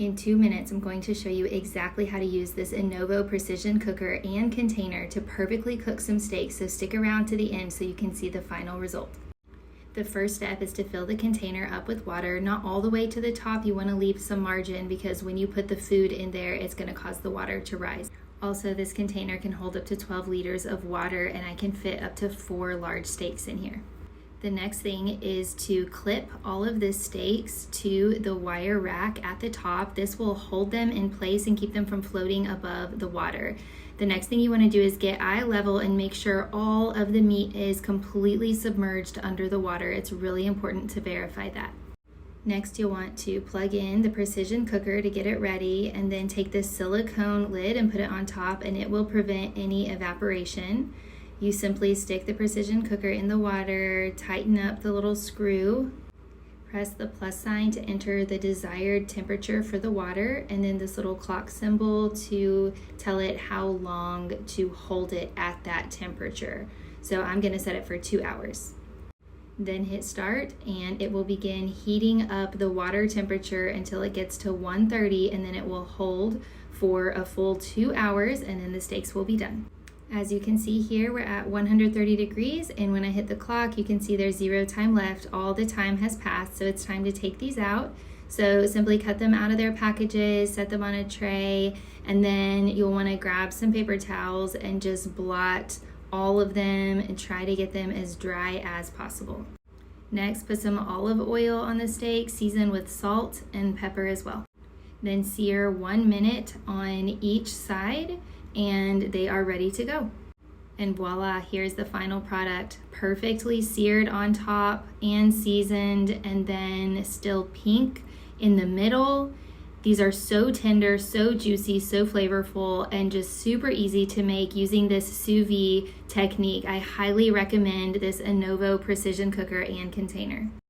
In 2 minutes, I'm going to show you exactly how to use this Anova Precision Cooker and container to perfectly cook some steaks, so stick around to the end so you can see the final result. The first step is to fill the container up with water, not all the way to the top. You want to leave some margin because when you put the food in there, it's going to cause the water to rise. Also, this container can hold up to 12 liters of water, and I can fit up to 4 large steaks in here. The next thing is to clip all of the steaks to the wire rack at the top. This will hold them in place and keep them from floating above the water. The next thing you want to do is get eye level and make sure all of the meat is completely submerged under the water. It's really important to verify that. Next, you'll want to plug in the precision cooker to get it ready, and then take this silicone lid and put it on top, and it will prevent any evaporation. You simply stick the precision cooker in the water, tighten up the little screw, press the plus sign to enter the desired temperature for the water, and then this little clock symbol to tell it how long to hold it at that temperature. So I'm going to set it for 2 hours. Then hit start, and it will begin heating up the water temperature until it gets to 130, and then it will hold for a full 2 hours, and then the steaks will be done. As you can see here, we're at 130 degrees, and when I hit the clock, you can see there's 0 time left. All the time has passed, so it's time to take these out. So simply cut them out of their packages, set them on a tray, and then you'll want to grab some paper towels and just blot all of them and try to get them as dry as possible. Next, put some olive oil on the steak, season with salt and pepper as well. Then sear 1 minute on each side, and they are ready to go. And voila, here's the final product. Perfectly seared on top and seasoned, and then still pink in the middle. These are so tender, so juicy, so flavorful, and just super easy to make using this sous vide technique. I highly recommend this Anova Precision Cooker and container.